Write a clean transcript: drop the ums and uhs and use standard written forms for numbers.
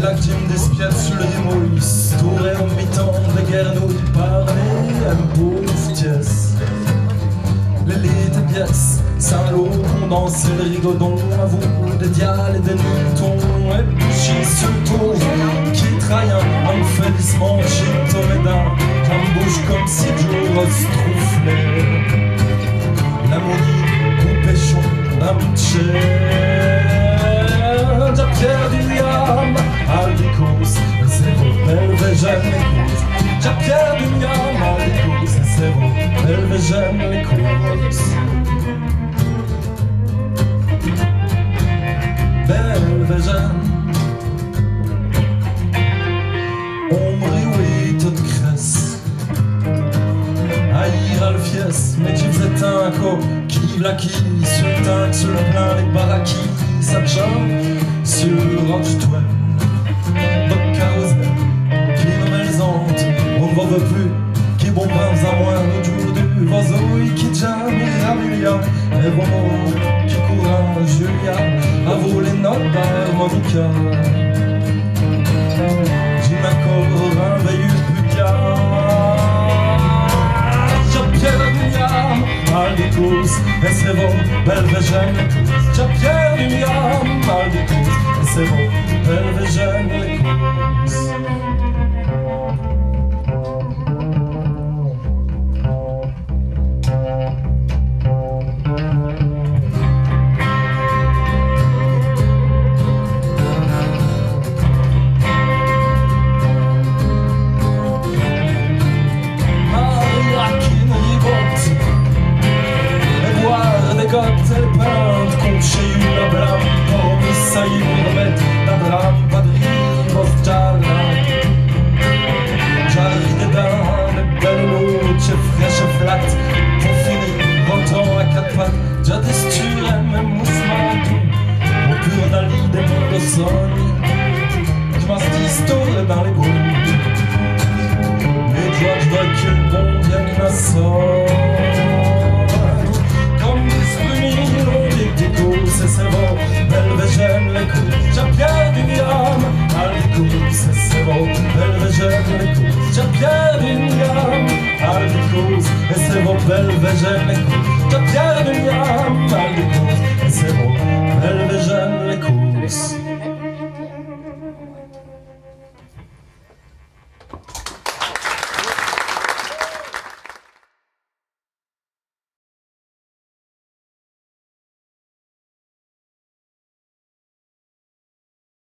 la gym despiad sul rimouille, stouré en mi-temps de guerre nous parler un pauvre pièce. Les lits de pièces, Saint-Lô, condensé le rigodon, à vous de dial et de nutons, et puis sur le tour, qui traîne un félissement, chito médin, en bouche comme si Joe se troufflait. La maudite, nous pêchons d'un Già perdiam al di curs, e se vos belle jamais course. Già perdiam al di curs, e se vos belle jamais course. Belle jeune, ombre oui toute cresse. Haïr al fies, mais tu faisais un co qui vlaqui sur le tank, sur le plein des baraquis. Sur Roche Twain, Bocause, qui nomme les antes, on ne veut plus, qui bombins à moins l'autre jour du vasoï, qui jamme Amelia, et Romo, qui courant Julia, à voler notre harmonica. J'ai encore un veilleux putain, j'ai perdu l'âme, mal des courses, et c'est bon, belle végène, j'ai perdu l'âme, mal des courses, et c'est bon, belle végène, les courses. Cocktail peinte, conché une blâme, pour ça y remettre d'un drame, pas de rive, ostale. J'arrive dedans, de belle luce, fraîche et flat, pour finir, rotant à quatre pattes, già desture, même moussement doux, au pur d'ali des mondes de sonne, je m'en distore dans les bouts, et je vois que le bon vienne la sonne. C'est bon, belle végène les coups, j'ai perdu l'âme, à l'écoute, c'est bon, belle végène les coups, j'ai perdu l'âme, à l'écoute, et c'est bon, belle végène les coups, j'ai perdu l'âme, à l'écoute.